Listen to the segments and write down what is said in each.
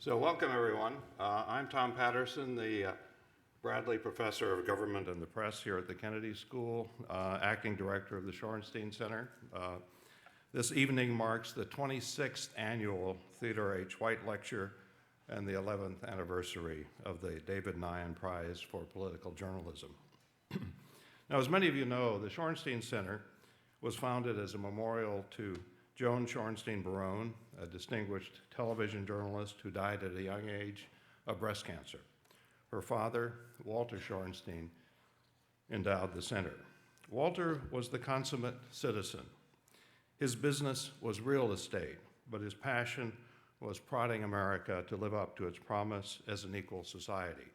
So welcome everyone. I'm Tom Patterson, the Bradley Professor of Government and the Press here at the Kennedy School, Acting Director of the Shorenstein Center. This evening marks the 26th annual Theodore H. White Lecture and the 11th anniversary of the David Nyhan Prize for Political Journalism. Now, as many of you know, the Shorenstein Center was founded as a memorial to Joan Shorenstein Barone, a distinguished television journalist who died at a young age of breast cancer. Her father, Walter Shorenstein, endowed the center. Walter was the consummate citizen. His business was real estate, but his passion was prodding America to live up to its promise as an equal society.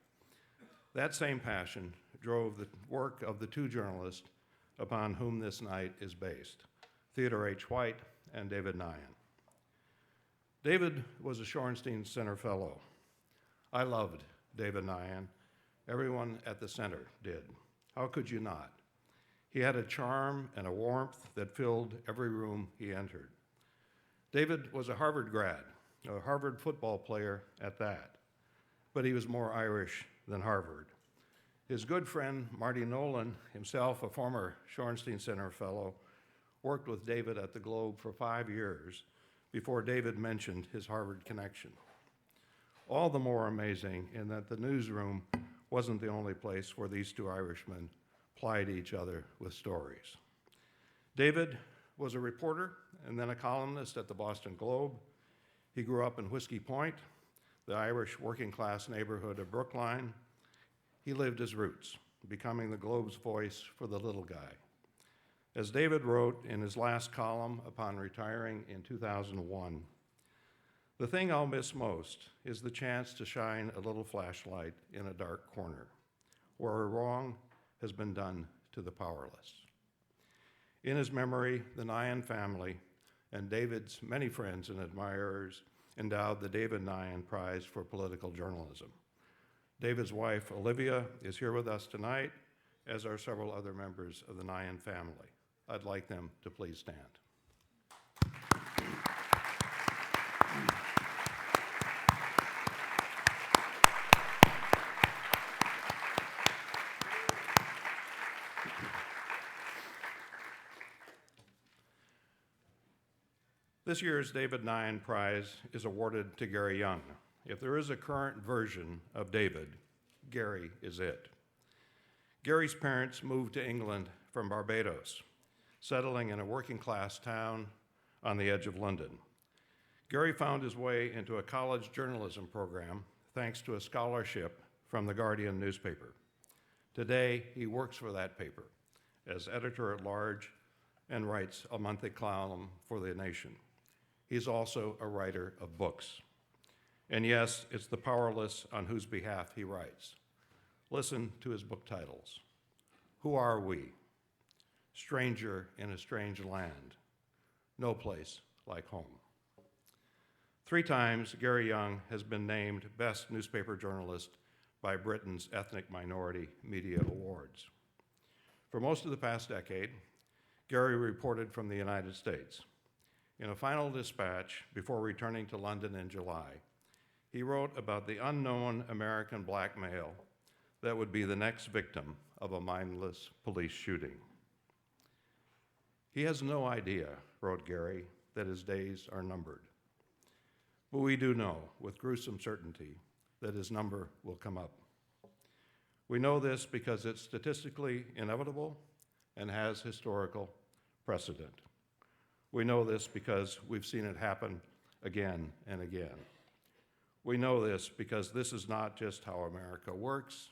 That same passion drove the work of the two journalists upon whom this night is based, Theodore H. White and David Nyhan. David was a Shorenstein Center Fellow. I loved David Nyhan. Everyone at the center did. How could you not? He had a charm and a warmth that filled every room he entered. David was a Harvard grad, a Harvard football player at that, but he was more Irish than Harvard. His good friend, Marty Nolan, himself a former Shorenstein Center Fellow, worked with David at the Globe for 5 years before David mentioned his Harvard connection. All the more amazing in that the newsroom wasn't the only place where these two Irishmen plied each other with stories. David was a reporter and then a columnist at the Boston Globe. He grew up in Whiskey Point, the Irish working class neighborhood of Brookline. He lived his roots, becoming the Globe's voice for the little guy. As David wrote in his last column upon retiring in 2001, "The thing I'll miss most is the chance to shine a little flashlight in a dark corner, where a wrong has been done to the powerless." In his memory, the Nyhan family and David's many friends and admirers endowed the David Nyhan Prize for Political Journalism. David's wife, Olivia, is here with us tonight, as are several other members of the Nyhan family. I'd like them to please stand. This year's David Nyhan Prize is awarded to Gary Younge. If there is a current version of David, Gary is it. Gary's parents moved to England from Barbados, settling in a working-class town on the edge of London. Gary found his way into a college journalism program thanks to a scholarship from the Guardian newspaper. Today, he works for that paper as editor-at-large and writes a monthly column for The Nation. He's also a writer of books. And yes, it's the powerless on whose behalf he writes. Listen to his book titles. Who Are We? Stranger in a Strange Land. No Place Like Home. 3 times, Gary Younge has been named Best Newspaper Journalist by Britain's Ethnic Minority Media Awards. For most of the past decade, Gary reported from the United States. In a final dispatch before returning to London in July, he wrote about the unknown American black male that would be the next victim of a mindless police shooting. He has no idea, wrote Gary, that his days are numbered. But we do know, with gruesome certainty, that his number will come up. We know this because it's statistically inevitable and has historical precedent. We know this because we've seen it happen again and again. We know this because this is not just how America works,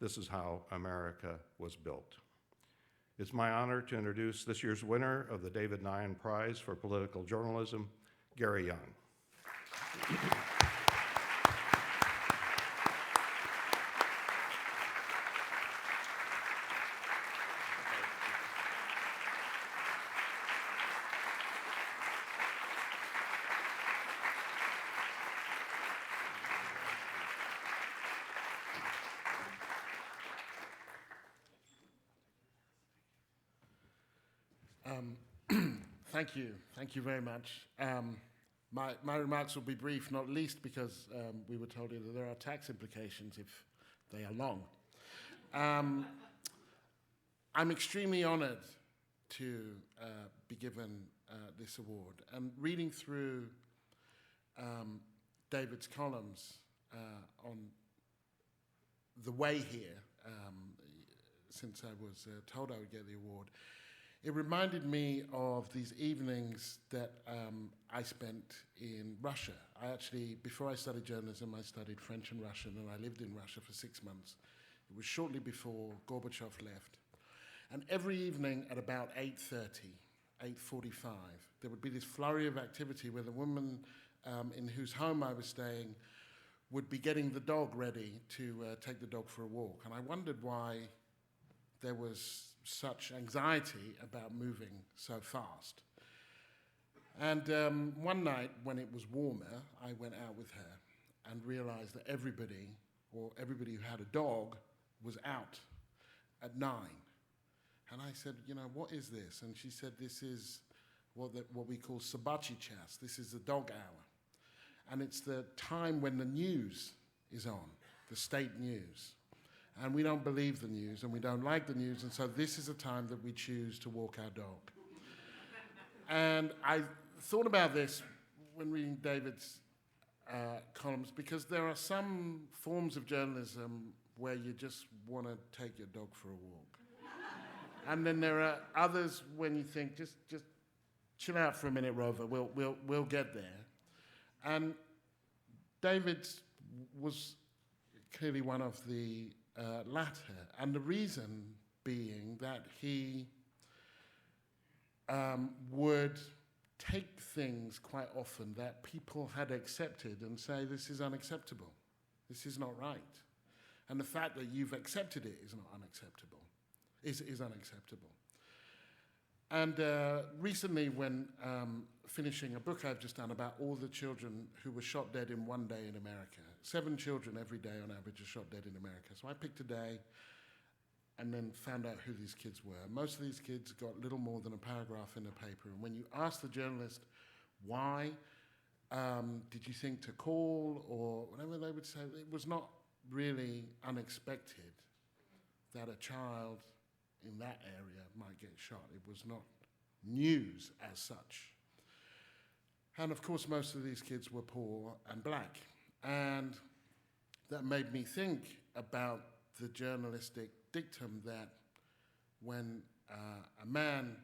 this is how America was built. It's my honor to introduce this year's winner of the David Nyhan Prize for Political Journalism, Gary Younge. Thank you very much. My remarks will be brief, not least because we were told that there are tax implications if they are long. I'm extremely honored to be given this award. And reading through David's columns on the way here, since I was told I would get the award, it reminded me of these evenings that I spent in Russia. I actually, before I studied journalism, I studied French and Russian, and I lived in Russia for 6 months. It was shortly before Gorbachev left. And every evening at about 8:30, 8:45, there would be this flurry of activity where the woman in whose home I was staying would be getting the dog ready to take the dog for a walk. And I wondered why there was such anxiety about moving so fast. And one night when it was warmer, I went out with her and realized that everybody who had a dog was out at 9. And I said, what is this? And she said, this is what we call собачий час. This is the dog hour. And it's the time when the news is on, the state news. And we don't believe the news, and we don't like the news, and so this is a time that we choose to walk our dog. And I thought about this when reading David's columns, because there are some forms of journalism where you just want to take your dog for a walk. And then there are others when you think, just chill out for a minute, Rover, we'll get there. And David's was clearly one of the latter, and the reason being that he would take things quite often that people had accepted and say, this is unacceptable, this is not right. And the fact that you've accepted it is not unacceptable, is unacceptable. And recently when finishing a book I've just done about all the children who were shot dead in one day in America, 7 children every day on average are shot dead in America. So I picked a day and then found out who these kids were. Most of these kids got little more than a paragraph in the paper. And when you ask the journalist, why did you think to call or whatever, they would say it was not really unexpected that a child in that area might get shot. It was not news as such. And of course, most of these kids were poor and black. And that made me think about the journalistic dictum that when a man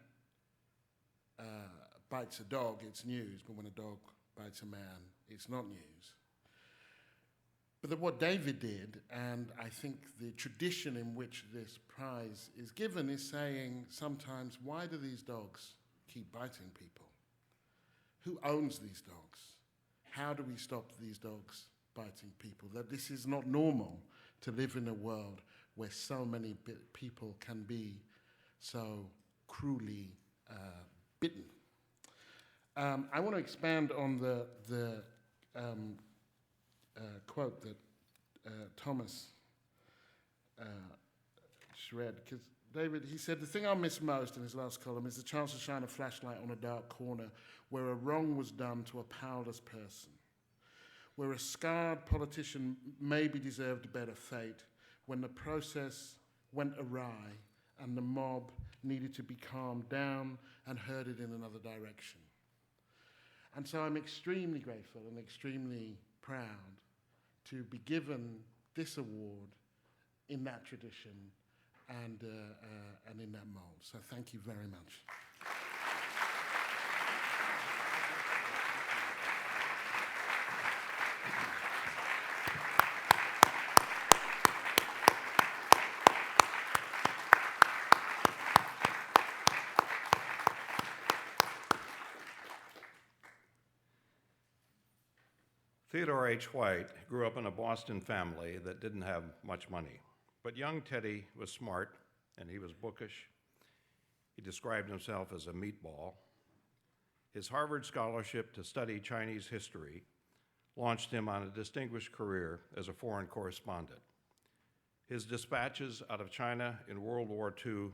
bites a dog, it's news, but when a dog bites a man, it's not news. But that what David did, and I think the tradition in which this prize is given, is saying sometimes, why do these dogs keep biting people? Who owns these dogs? How do we stop these dogs biting people? That this is not normal to live in a world where so many people can be so cruelly bitten. I want to expand on the quote that Thomas read, because David, he said, the thing I miss most in his last column is the chance to shine a flashlight on a dark corner where a wrong was done to a powerless person, where a scarred politician maybe deserved a better fate, when the process went awry and the mob needed to be calmed down and herded in another direction. And so I'm extremely grateful and extremely proud to be given this award in that tradition and in that mold. So thank you very much. Theodore H. White grew up in a Boston family that didn't have much money. But young Teddy was smart, and he was bookish. He described himself as a meatball. His Harvard scholarship to study Chinese history launched him on a distinguished career as a foreign correspondent. His dispatches out of China in World War II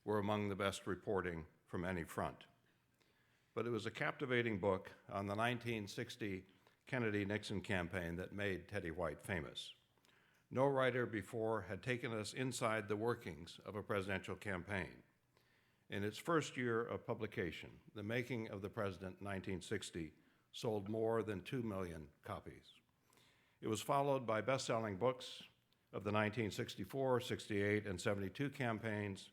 were among the best reporting from any front. but it was a captivating book on the 1960 Kennedy-Nixon campaign that made Teddy White famous. No writer before had taken us inside the workings of a presidential campaign. In its first year of publication, The Making of the President, 1960, sold more than 2 million copies. It was followed by best-selling books of the 1964, 68, and 72 campaigns,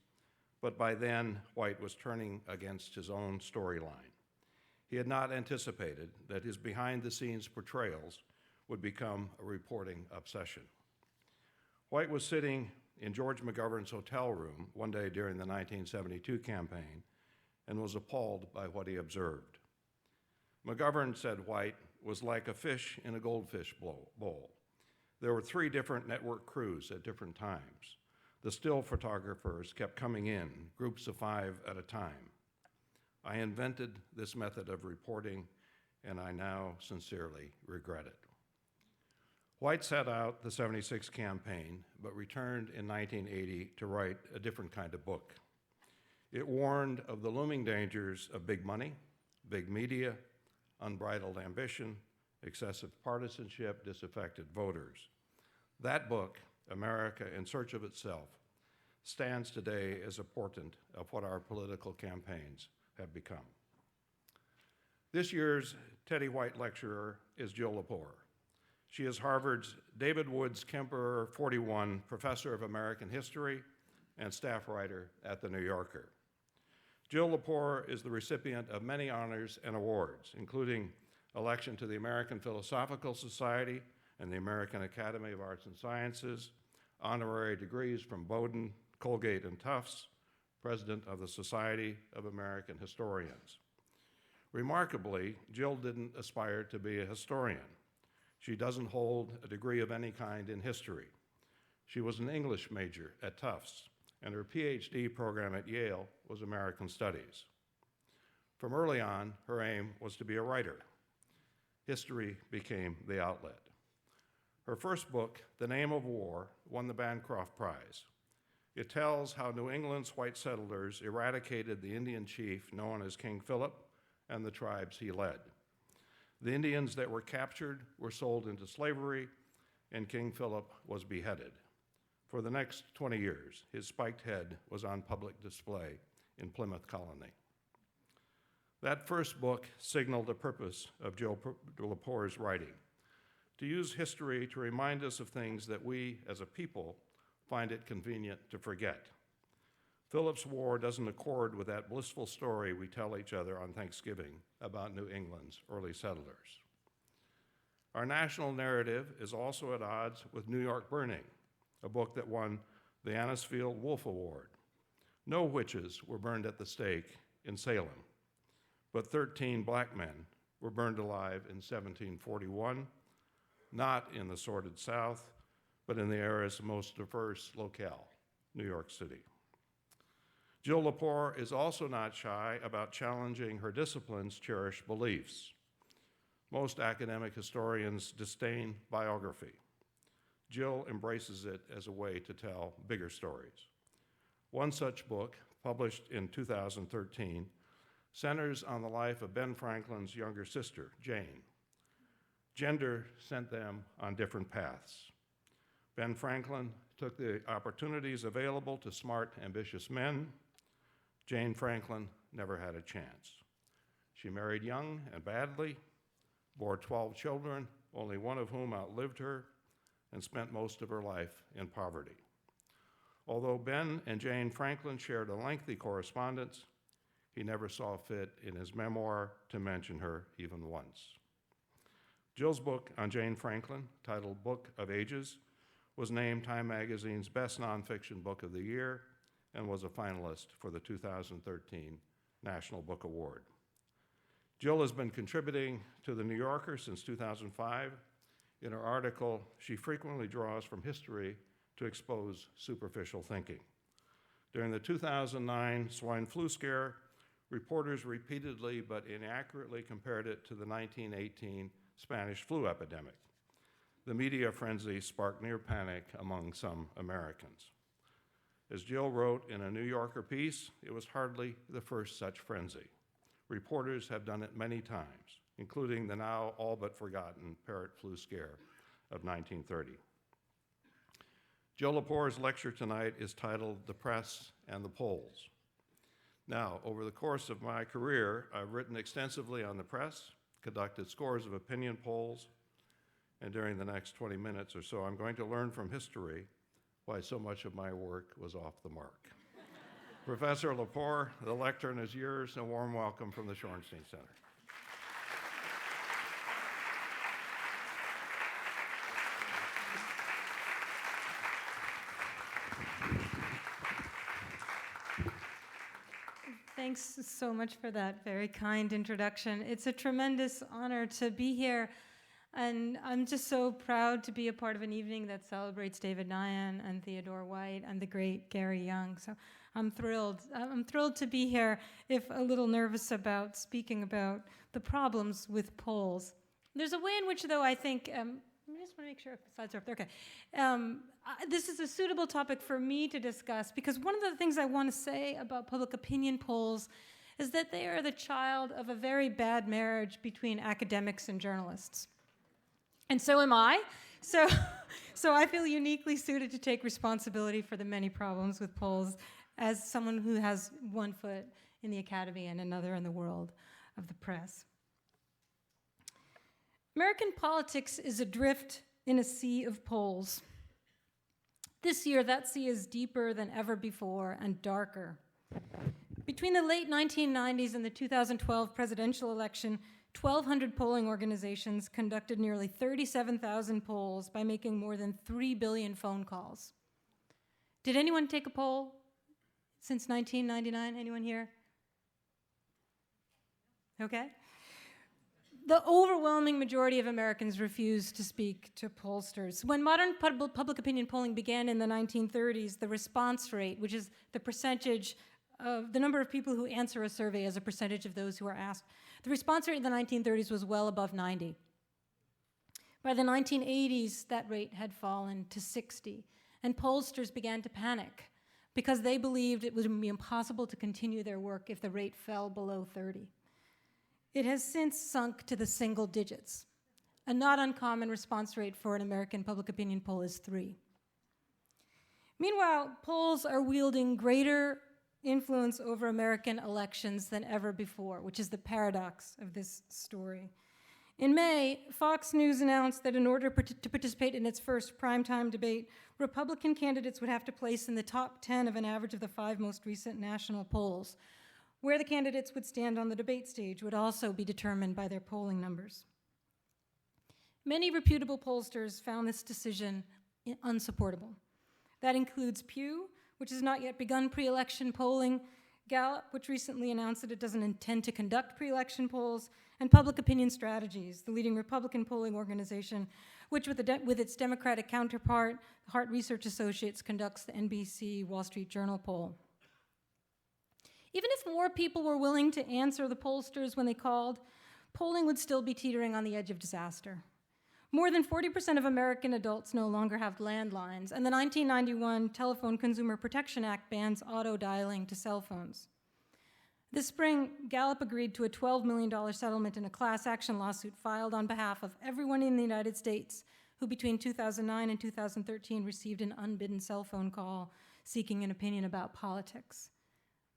but by then, White was turning against his own storyline. He had not anticipated that his behind-the-scenes portrayals would become a reporting obsession. White was sitting in George McGovern's hotel room one day during the 1972 campaign and was appalled by what he observed. McGovern said White was like a fish in a goldfish bowl. There were 3 different network crews at different times. The still photographers kept coming in, groups of 5 at a time. I invented this method of reporting, and I now sincerely regret it. White set out the 76 campaign, but returned in 1980 to write a different kind of book. It warned of the looming dangers of big money, big media, unbridled ambition, excessive partisanship, disaffected voters. That book, America in Search of Itself, stands today as a portent of what our political campaigns have become. This year's Teddy White lecturer is Jill Lepore. She is Harvard's David Woods Kemper 41 Professor of American History and staff writer at The New Yorker. Jill Lepore is the recipient of many honors and awards, including election to the American Philosophical Society and the American Academy of Arts and Sciences, honorary degrees from Bowdoin, Colgate, and Tufts, president of the Society of American Historians. Remarkably, Jill didn't aspire to be a historian. She doesn't hold a degree of any kind in history. She was an English major at Tufts, and her PhD program at Yale was American Studies. From early on, her aim was to be a writer. History became the outlet. Her first book, The Name of War, won the Bancroft Prize. It tells how New England's white settlers eradicated the Indian chief known as King Philip and the tribes he led. The Indians that were captured were sold into slavery, and King Philip was beheaded. For the next 20 years, his spiked head was on public display in Plymouth Colony. That first book signaled the purpose of Jill Lepore's writing, to use history to remind us of things that we, as a people, find it convenient to forget. Philip's War doesn't accord with that blissful story we tell each other on Thanksgiving about New England's early settlers. Our national narrative is also at odds with New York Burning, a book that won the Anisfield Wolf Award. No witches were burned at the stake in Salem, but 13 black men were burned alive in 1741, not in the sordid South, but in the era's most diverse locale, New York City. Jill Lepore is also not shy about challenging her discipline's cherished beliefs. Most academic historians disdain biography. Jill embraces it as a way to tell bigger stories. One such book, published in 2013, centers on the life of Ben Franklin's younger sister, Jane. Gender sent them on different paths. Ben Franklin took the opportunities available to smart, ambitious men. Jane Franklin never had a chance. She married young and badly, bore 12 children, only one of whom outlived her, and spent most of her life in poverty. Although Ben and Jane Franklin shared a lengthy correspondence, he never saw fit in his memoir to mention her even once. Jill's book on Jane Franklin, titled Book of Ages, was named Time Magazine's Best Nonfiction Book of the Year and was a finalist for the 2013 National Book Award. Jill has been contributing to The New Yorker since 2005. In her article, she frequently draws from history to expose superficial thinking. During the 2009 swine flu scare, reporters repeatedly but inaccurately compared it to the 1918 Spanish flu epidemic. The media frenzy sparked near panic among some Americans. As Jill wrote in a New Yorker piece, it was hardly the first such frenzy. Reporters have done it many times, including the now all but forgotten parrot flu scare of 1930. Joe Lepore's lecture tonight is titled The Press and the Polls. Now, over the course of my career, I've written extensively on the press, conducted scores of opinion polls, and during the next 20 minutes or so, I'm going to learn from history why so much of my work was off the mark. Professor Lepore, the lectern is yours, and a warm welcome from the Shorenstein Center. Thanks so much for that very kind introduction. It's a tremendous honor to be here, and I'm just so proud to be a part of an evening that celebrates David Nyhan and Theodore White and the great Gary Younge. So I'm thrilled. I'm thrilled to be here, if a little nervous about speaking about the problems with polls. There's a way in which, though, I think, I just want to make sure the slides are up there. Okay. This is a suitable topic for me to discuss because one of the things I want to say about public opinion polls is that they are the child of a very bad marriage between academics and journalists. And so am I. So I feel uniquely suited to take responsibility for the many problems with polls as someone who has one foot in the academy and another in the world of the press. American politics is adrift in a sea of polls. This year, that sea is deeper than ever before and darker. Between the late 1990s and the 2012 presidential election, 1,200 polling organizations conducted nearly 37,000 polls by making more than 3 billion phone calls. Did anyone take a poll since 1999? Anyone here? Okay. The overwhelming majority of Americans refused to speak to pollsters. When modern public opinion polling began in the 1930s, the response rate, which is the percentage of the number of people who answer a survey as a percentage of those who are asked, the response rate in the 1930s was well above 90. By the 1980s, that rate had fallen to 60, and pollsters began to panic because they believed it would be impossible to continue their work if the rate fell below 30. It has since sunk to the single digits. A not uncommon response rate for an American public opinion poll is 3. Meanwhile, polls are wielding greater influence over American elections than ever before, which is the paradox of this story. In May, Fox News announced that in order to participate in its first primetime debate, Republican candidates would have to place in the top 10 of an average of the 5 most recent national polls. Where the candidates would stand on the debate stage would also be determined by their polling numbers. Many reputable pollsters found this decision unsupportable. That includes Pew, which has not yet begun pre-election polling, Gallup, which recently announced that it doesn't intend to conduct pre-election polls, and Public Opinion Strategies, the leading Republican polling organization, which with its Democratic counterpart, Hart Research Associates, conducts the NBC Wall Street Journal poll. Even if more people were willing to answer the pollsters when they called, polling would still be teetering on the edge of disaster. More than 40% of American adults no longer have landlines, and the 1991 Telephone Consumer Protection Act bans auto-dialing to cell phones. This spring, Gallup agreed to a $12 million settlement in a class action lawsuit filed on behalf of everyone in the United States who between 2009 and 2013 received an unbidden cell phone call seeking an opinion about politics.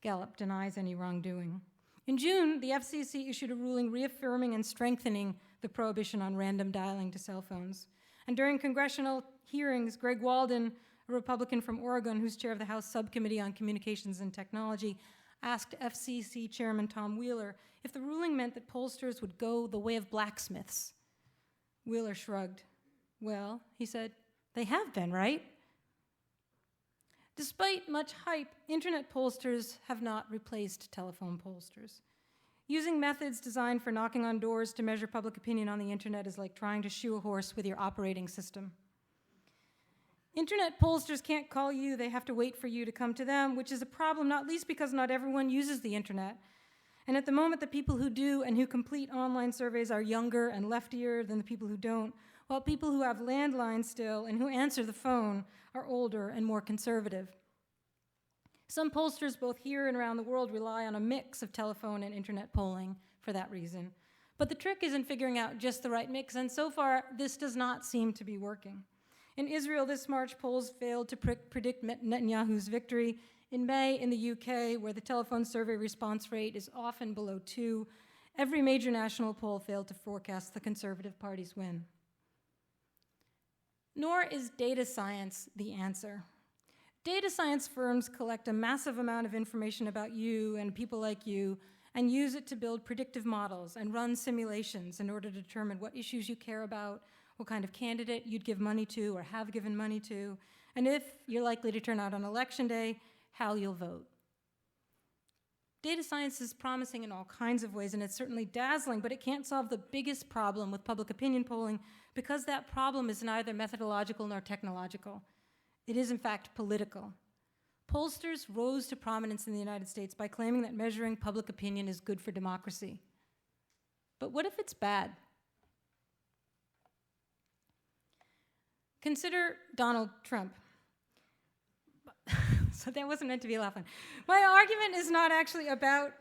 Gallup denies any wrongdoing. In June, the FCC issued a ruling reaffirming and strengthening the prohibition on random dialing to cell phones. And during congressional hearings, Greg Walden, a Republican from Oregon who's chair of the House Subcommittee on Communications and Technology, asked FCC Chairman Tom Wheeler if the ruling meant that pollsters would go the way of blacksmiths. Wheeler shrugged. Well, he said, they have been, right? Despite much hype, internet pollsters have not replaced telephone pollsters. Using methods designed for knocking on doors to measure public opinion on the internet is like trying to shoe a horse with your operating system. Internet pollsters can't call you, they have to wait for you to come to them, which is a problem not least because not everyone uses the internet. And at the moment, the people who do and who complete online surveys are younger and leftier than the people who don't, while people who have landlines still and who answer the phone are older and more conservative. Some pollsters, both here and around the world, rely on a mix of telephone and internet polling for that reason. But the trick is in figuring out just the right mix, and so far, this does not seem to be working. In Israel this March, polls failed to predict Netanyahu's victory. In May, in the UK, where the telephone survey response rate is often below 2, every major national poll failed to forecast the Conservative Party's win. Nor is data science the answer. Data science firms collect a massive amount of information about you and people like you and use it to build predictive models and run simulations in order to determine what issues you care about, what kind of candidate you'd give money to or have given money to, and if you're likely to turn out on election day, how you'll vote. Data science is promising in all kinds of ways, and it's certainly dazzling, but it can't solve the biggest problem with public opinion polling because that problem is neither methodological nor technological. It is, in fact, political. Pollsters rose to prominence in the United States by claiming that measuring public opinion is good for democracy. But what if it's bad? Consider Donald Trump. So that wasn't meant to be a laugh on. My argument is not actually about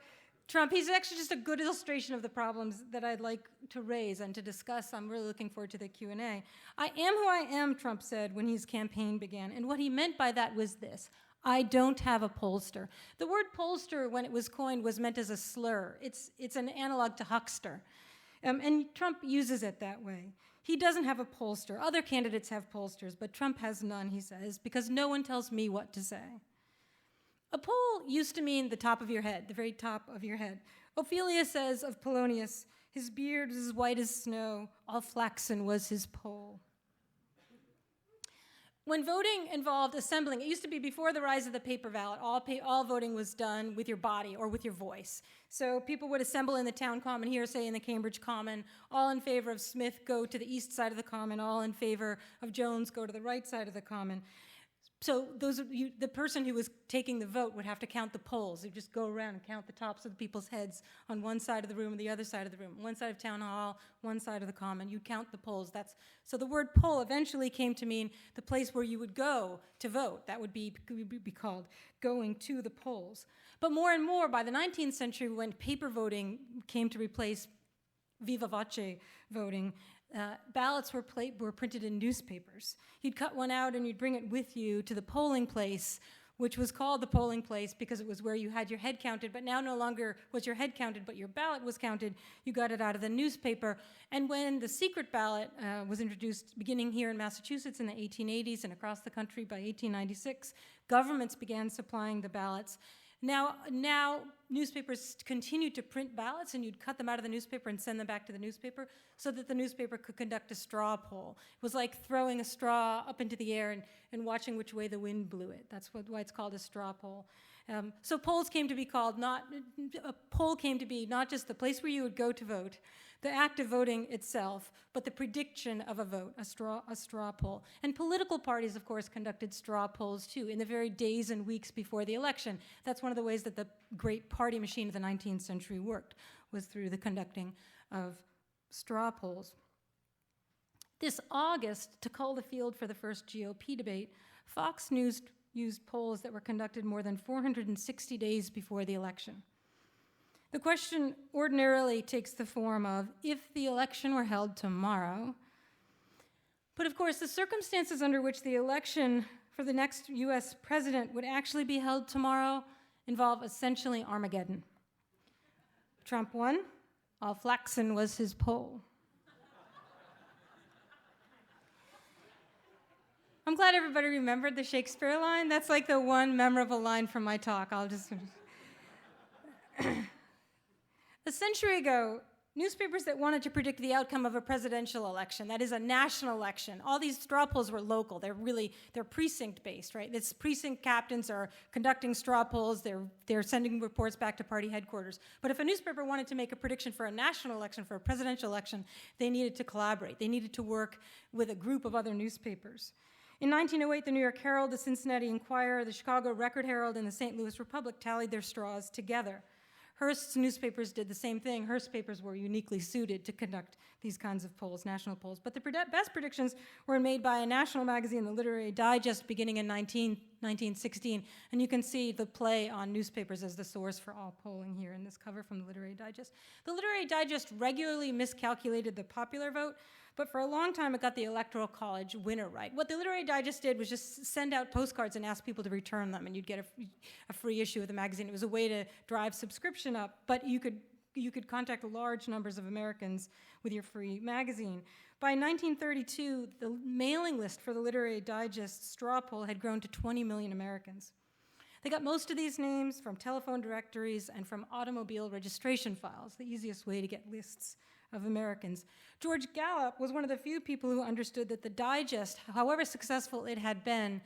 Trump. He's actually just a good illustration of the problems that I'd like to raise and to discuss. I'm really looking forward to the Q&A. I am who I am, Trump said when his campaign began. And what he meant by that was this: I don't have a pollster. The word pollster, when it was coined, was meant as a slur. It's an analog to huckster. And Trump uses it that way. He doesn't have a pollster. Other candidates have pollsters, but Trump has none, he says, because no one tells me what to say. A poll used to mean the top of your head, the very top of your head. Ophelia says of Polonius, his beard was as white as snow, all flaxen was his poll. When voting involved assembling, it used to be before the rise of the paper ballot, all voting was done with your body or with your voice. So people would assemble in the town common here, say in the Cambridge Common, all in favor of Smith go to the east side of the common, all in favor of Jones go to the right side of the common. So the person who was taking the vote would have to count the polls. They'd just go around and count the tops of the people's heads on one side of the room and the other side of the room. One side of town hall, one side of the common. You'd count the polls. So the word poll eventually came to mean the place where you would go to vote. That would be called going to the polls. But more and more, by the 19th century, when paper voting came to replace viva voce voting, ballots were printed in newspapers. You'd cut one out and you'd bring it with you to the polling place, which was called the polling place because it was where you had your head counted, but now no longer was your head counted, but your ballot was counted. You got it out of the newspaper. And when the secret ballot was introduced, beginning here in Massachusetts in the 1880s and across the country by 1896, governments began supplying the ballots. Now newspapers continued to print ballots, and you'd cut them out of the newspaper and send them back to the newspaper so that the newspaper could conduct a straw poll. It was like throwing a straw up into the air and watching which way the wind blew it. That's why it's called a straw poll. So polls came to be a poll came to be not just the place where you would go to vote, the act of voting itself, but the prediction of a vote, a straw poll. And political parties, of course, conducted straw polls too in the very days and weeks before the election. That's one of the ways that the great party machine of the 19th century worked, was through the conducting of straw polls. This August, to cull the field for the first GOP debate, Fox News used polls that were conducted more than 460 days before the election. The question ordinarily takes the form of, if the election were held tomorrow, but of course the circumstances under which the election for the next US president would actually be held tomorrow involve essentially Armageddon. Trump won, all flaxen was his poll. I'm glad everybody remembered the Shakespeare line. That's like the one memorable line from my talk. A century ago, newspapers that wanted to predict the outcome of a presidential election, that is a national election, all these straw polls were local. They're precinct-based, right? It's precinct captains are conducting straw polls. They're sending reports back to party headquarters. But if a newspaper wanted to make a prediction for a national election, for a presidential election, they needed to collaborate. They needed to work with a group of other newspapers. In 1908, the New York Herald, the Cincinnati Enquirer, the Chicago Record-Herald, and the St. Louis Republic tallied their straws together. Hearst's newspapers did the same thing. Hearst papers were uniquely suited to conduct these kinds of polls, national polls. But the best predictions were made by a national magazine, the Literary Digest, beginning in 19 1916, and you can see the play on newspapers as the source for all polling here in this cover from the Literary Digest. The Literary Digest regularly miscalculated the popular vote, but for a long time it got the Electoral College winner right. What the Literary Digest did was just send out postcards and ask people to return them, and you'd get a free issue of the magazine. It was a way to drive subscription up, but you could contact large numbers of Americans with your free magazine. By 1932, the mailing list for the Literary Digest straw poll had grown to 20 million Americans. They got most of these names from telephone directories and from automobile registration files, the easiest way to get lists of Americans. George Gallup was one of the few people who understood that the Digest, however successful it had been,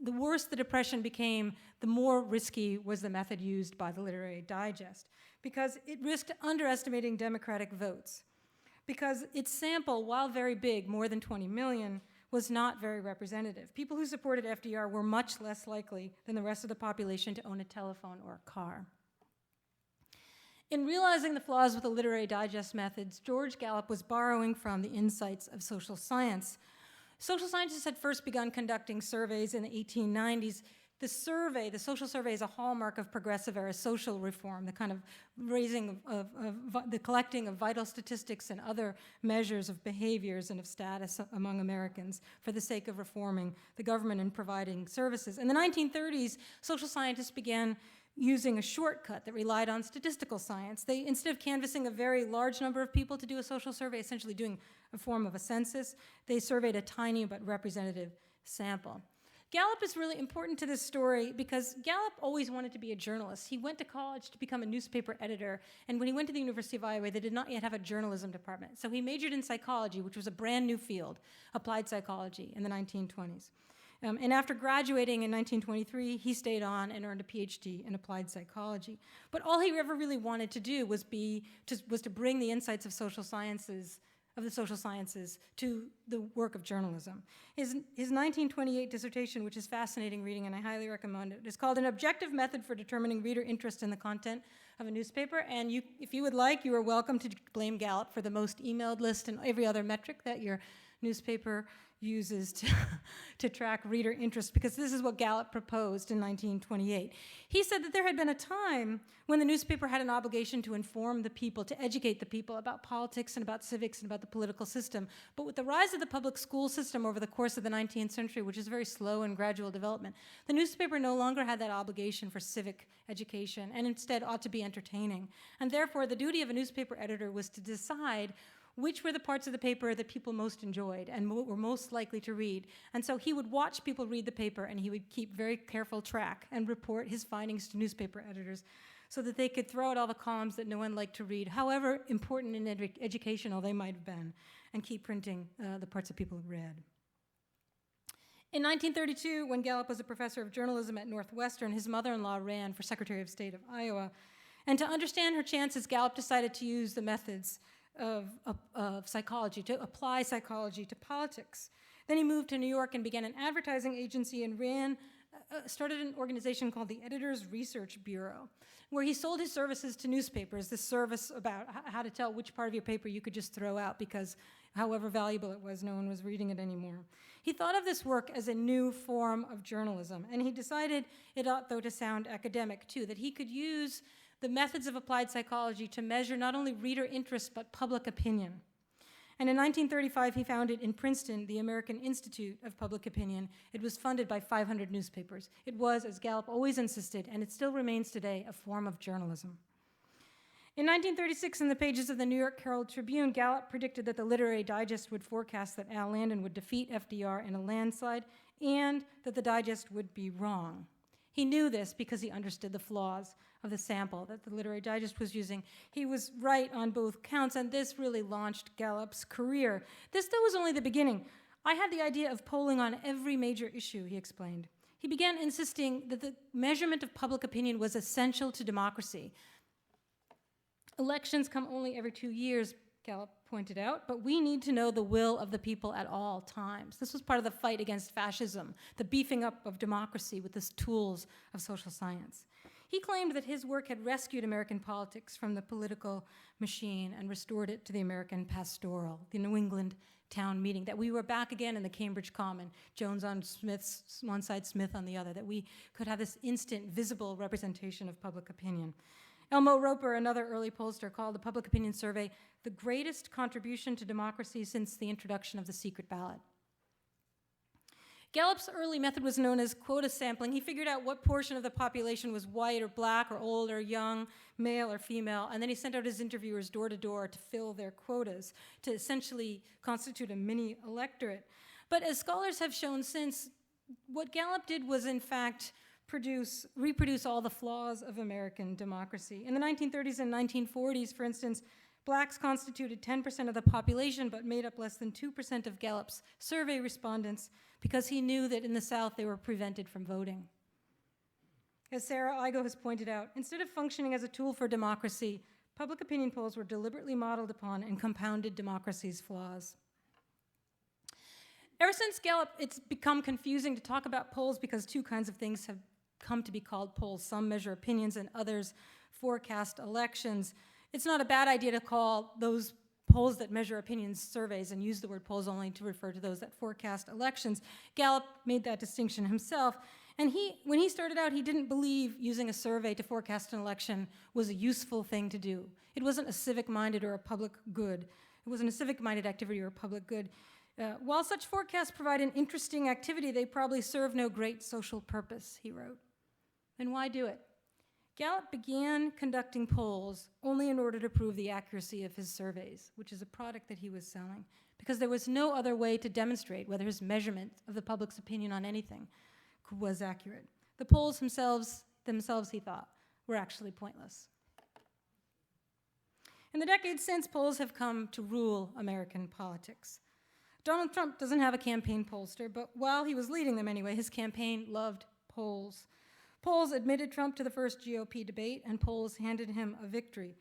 the worse the Depression became, the more risky was the method used by the Literary Digest, because it risked underestimating Democratic votes, because its sample, while very big, more than 20 million, was not very representative. People who supported FDR were much less likely than the rest of the population to own a telephone or a car. In realizing the flaws with the Literary Digest methods, George Gallup was borrowing from the insights of social science. Social scientists had first begun conducting surveys in the 1890s. The social survey is a hallmark of progressive era social reform, the kind of raising of the collecting of vital statistics and other measures of behaviors and of status among Americans for the sake of reforming the government and providing services. In the 1930s, social scientists began using a shortcut that relied on statistical science. They, instead of canvassing a very large number of people to do a social survey, essentially doing a form of a census, they surveyed a tiny but representative sample. Gallup is really important to this story because Gallup always wanted to be a journalist. He went to college to become a newspaper editor, and when he went to the University of Iowa, they did not yet have a journalism department. So he majored in psychology, which was a brand new field, applied psychology, in the 1920s. And after graduating in 1923, he stayed on and earned a PhD in applied psychology. But all he ever really wanted to do was to bring the insights of the social sciences to the work of journalism. His 1928 dissertation, which is fascinating reading, and I highly recommend it, is called An Objective Method for Determining Reader Interest in the Content of a Newspaper. And if you would like, you are welcome to blame Gallup for the most emailed list and every other metric that your newspaper uses to track reader interest, because this is what Gallup proposed in 1928. He said that there had been a time when the newspaper had an obligation to inform the people, to educate the people about politics and about civics and about the political system. But with the rise of the public school system over the course of the 19th century, which is a very slow and gradual development, the newspaper no longer had that obligation for civic education and instead ought to be entertaining. And therefore, the duty of a newspaper editor was to decide which were the parts of the paper that people most enjoyed and were most likely to read. And so he would watch people read the paper, and he would keep very careful track and report his findings to newspaper editors so that they could throw out all the columns that no one liked to read, however important and educational they might have been, and keep printing the parts that people read. In 1932, when Gallup was a professor of journalism at Northwestern, his mother-in-law ran for Secretary of State of Iowa. And to understand her chances, Gallup decided to use the methods of psychology, to apply psychology to politics. Then he moved to New York and began an advertising agency and started an organization called the Editors Research Bureau, where he sold his services to newspapers, this service about how to tell which part of your paper you could just throw out because however valuable it was, no one was reading it anymore. He thought of this work as a new form of journalism, and he decided it ought, though, to sound academic, too, that he could use the methods of applied psychology to measure not only reader interest, but public opinion. And in 1935, he founded in Princeton the American Institute of Public Opinion. It was funded by 500 newspapers. It was, as Gallup always insisted, and it still remains today, a form of journalism. In 1936, in the pages of the New York Herald Tribune, Gallup predicted that the Literary Digest would forecast that Al Landon would defeat FDR in a landslide, and that the Digest would be wrong. He knew this because he understood the flaws of the sample that the Literary Digest was using. He was right on both counts, and this really launched Gallup's career. This, though, was only the beginning. I had the idea of polling on every major issue, he explained. He began insisting that the measurement of public opinion was essential to democracy. Elections come only every 2 years, Gallup pointed out, but we need to know the will of the people at all times. This was part of the fight against fascism, the beefing up of democracy with the tools of social science. He claimed that his work had rescued American politics from the political machine and restored it to the American pastoral, the New England town meeting, that we were back again in the Cambridge Common, Jones on Smith's one side, Smith on the other, that we could have this instant, visible representation of public opinion. Elmo Roper, another early pollster, called the public opinion survey the greatest contribution to democracy since the introduction of the secret ballot. Gallup's early method was known as quota sampling. He figured out what portion of the population was white or black or old or young, male or female, and then he sent out his interviewers door to door to fill their quotas, to essentially constitute a mini electorate. But as scholars have shown since, what Gallup did was in fact reproduce all the flaws of American democracy. In the 1930s and 1940s, for instance, blacks constituted 10% of the population but made up less than 2% of Gallup's survey respondents because he knew that in the South they were prevented from voting. As Sarah Igo has pointed out, instead of functioning as a tool for democracy, public opinion polls were deliberately modeled upon and compounded democracy's flaws. Ever since Gallup, it's become confusing to talk about polls because two kinds of things have come to be called polls. Some measure opinions and others forecast elections. It's not a bad idea to call those polls that measure opinions surveys and use the word polls only to refer to those that forecast elections. Gallup made that distinction himself. And when he started out, he didn't believe using a survey to forecast an election was a useful thing to do. It wasn't a civic-minded or a public good. It wasn't a civic-minded activity or a public good. While such forecasts provide an interesting activity, they probably serve no great social purpose, he wrote. Then why do it? Gallup began conducting polls only in order to prove the accuracy of his surveys, which is a product that he was selling, because there was no other way to demonstrate whether his measurement of the public's opinion on anything was accurate. The polls themselves, he thought, were actually pointless. In the decades since, polls have come to rule American politics. Donald Trump doesn't have a campaign pollster, but while he was leading them anyway, his campaign loved polls. Polls admitted Trump to the first GOP debate, and polls handed him a victory.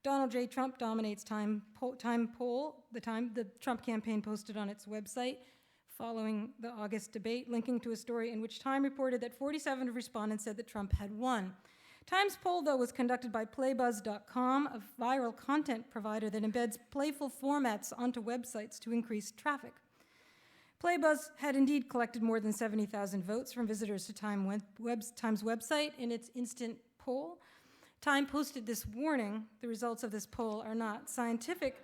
Donald J. Trump dominates Time poll, the Trump campaign posted on its website following the August debate, linking to a story in which Time reported that 47 respondents said that Trump had won. Time's poll, though, was conducted by Playbuzz.com, a viral content provider that embeds playful formats onto websites to increase traffic. Playbuzz had indeed collected more than 70,000 votes from visitors to Time's website in its instant poll. Time posted this warning: the results of this poll are not scientific.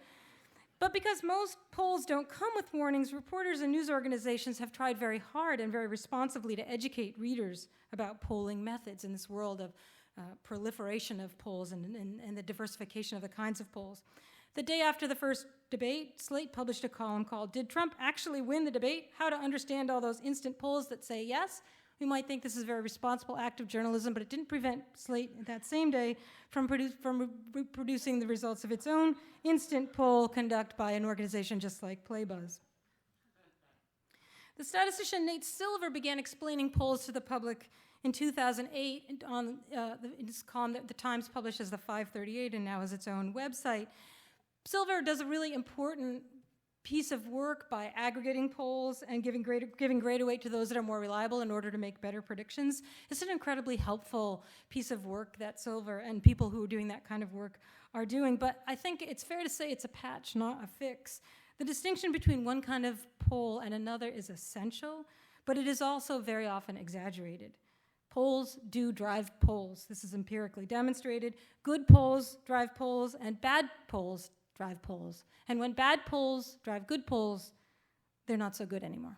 But because most polls don't come with warnings, reporters and news organizations have tried very hard and very responsibly to educate readers about polling methods in this world of proliferation of polls and the diversification of the kinds of polls. The day after the first debate, Slate published a column called "Did Trump Actually Win the Debate? How to Understand All Those Instant Polls That Say Yes?" We might think this is a very responsible act of journalism, but it didn't prevent Slate that same day from reproducing the results of its own instant poll conducted by an organization just like Playbuzz. The statistician Nate Silver began explaining polls to the public in 2008 on this column that the Times publishes the 538 and now has its own website. Silver does a really important piece of work by aggregating polls and giving greater weight to those that are more reliable in order to make better predictions. It's an incredibly helpful piece of work that Silver and people who are doing that kind of work are doing, but I think it's fair to say it's a patch, not a fix. The distinction between one kind of poll and another is essential, but it is also very often exaggerated. Polls do drive polls. This is empirically demonstrated. Good polls drive polls, and bad polls drive polls. And when bad polls drive good polls, they're not so good anymore.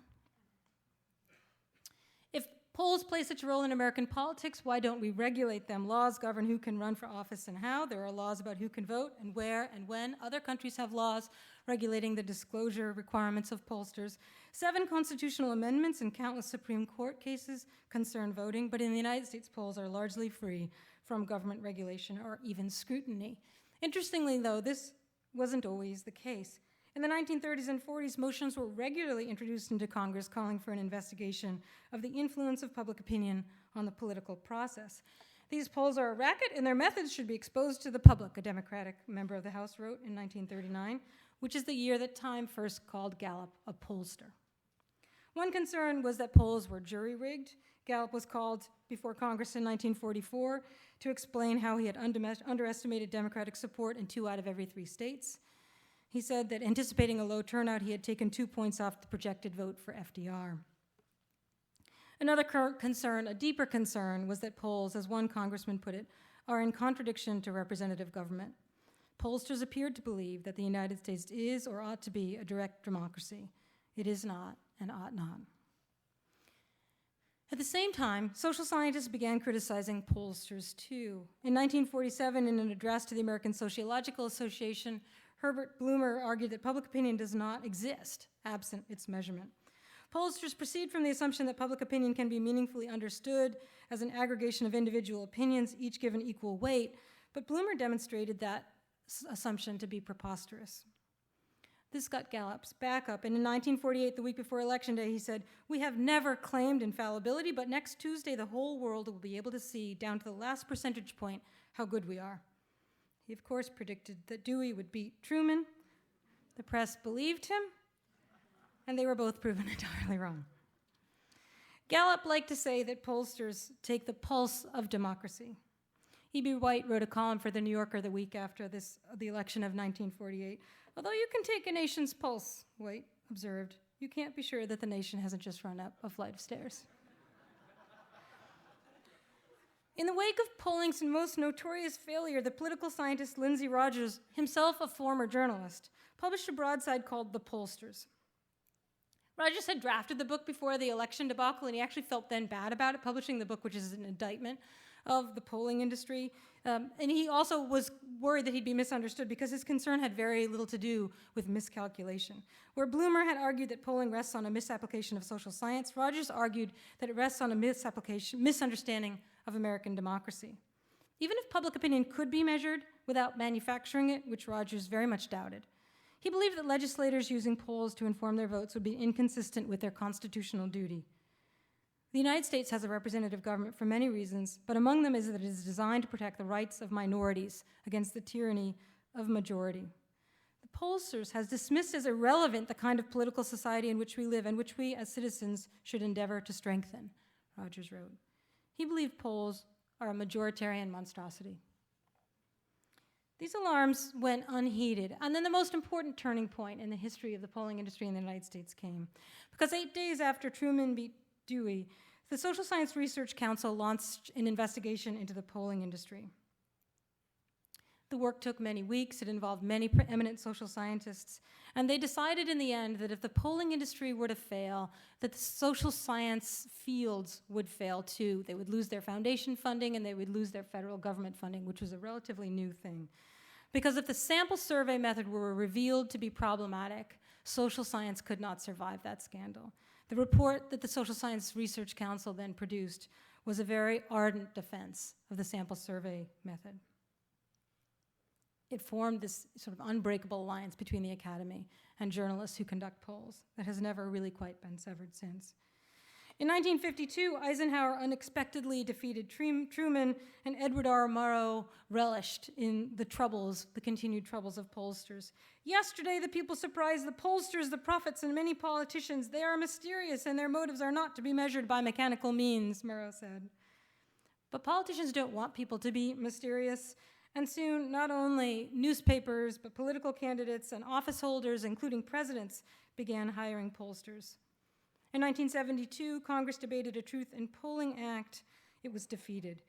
If polls play such a role in American politics, why don't we regulate them? Laws govern who can run for office and how. There are laws about who can vote and where and when. Other countries have laws regulating the disclosure requirements of pollsters. 7 constitutional amendments and countless Supreme Court cases concern voting, but in the United States, polls are largely free from government regulation or even scrutiny. Interestingly, though, this wasn't always the case. In the 1930s and 40s, motions were regularly introduced into Congress calling for an investigation of the influence of public opinion on the political process. These polls are a racket, and their methods should be exposed to the public, a Democratic member of the House wrote in 1939, which is the year that Time first called Gallup a pollster. One concern was that polls were jury-rigged. Gallup was called before Congress in 1944 to explain how he had underestimated Democratic support in 2 out of every 3 states. He said that anticipating a low turnout, he had taken 2 points off the projected vote for FDR. Another concern, a deeper concern, was that polls, as one congressman put it, are in contradiction to representative government. Pollsters appeared to believe that the United States is or ought to be a direct democracy. It is not and ought not. At the same time, social scientists began criticizing pollsters too. In 1947, in an address to the American Sociological Association, Herbert Blumer argued that public opinion does not exist absent its measurement. Pollsters proceed from the assumption that public opinion can be meaningfully understood as an aggregation of individual opinions, each given equal weight, but Blumer demonstrated that assumption to be preposterous. This got Gallup's backup, and in 1948, the week before Election Day, he said, "We have never claimed infallibility, but next Tuesday the whole world will be able to see, down to the last percentage point, how good we are." He, of course, predicted that Dewey would beat Truman. The press believed him, and they were both proven entirely wrong. Gallup liked to say that pollsters take the pulse of democracy. E.B. White wrote a column for The New Yorker the week after the election of 1948. "Although you can take a nation's pulse," White observed, "you can't be sure that the nation hasn't just run up a flight of stairs." In the wake of polling's most notorious failure, the political scientist Lindsay Rogers, himself a former journalist, published a broadside called The Pollsters. Rogers had drafted the book before the election debacle, and he actually felt then bad about it, publishing the book, which is an indictment of the polling industry. And he also was worried that he'd be misunderstood because his concern had very little to do with miscalculation. Where Blumer had argued that polling rests on a misapplication of social science, Rogers argued that it rests on a misunderstanding of American democracy. Even if public opinion could be measured without manufacturing it, which Rogers very much doubted, he believed that legislators using polls to inform their votes would be inconsistent with their constitutional duty. The United States has a representative government for many reasons, but among them is that it is designed to protect the rights of minorities against the tyranny of majority. The pollsters has dismissed as irrelevant the kind of political society in which we live and which we as citizens should endeavor to strengthen, Rogers wrote. He believed polls are a majoritarian monstrosity. These alarms went unheeded, and then the most important turning point in the history of the polling industry in the United States came. Because 8 days after Truman beat Dewey, the Social Science Research Council launched an investigation into the polling industry. The work took many weeks, it involved many eminent social scientists, and they decided in the end that if the polling industry were to fail, that the social science fields would fail too. They would lose their foundation funding and they would lose their federal government funding, which was a relatively new thing. Because if the sample survey method were revealed to be problematic, social science could not survive that scandal. The report that the Social Science Research Council then produced was a very ardent defense of the sample survey method. It formed this sort of unbreakable alliance between the academy and journalists who conduct polls that has never really quite been severed since. In 1952, Eisenhower unexpectedly defeated Truman, and Edward R. Murrow relished in the continued troubles of pollsters. "Yesterday, the people surprised the pollsters, the prophets, and many politicians. They are mysterious, and their motives are not to be measured by mechanical means," Murrow said. But politicians don't want people to be mysterious. And soon, not only newspapers, but political candidates and office holders, including presidents, began hiring pollsters. In 1972, Congress debated a Truth in Polling Act. It was defeated.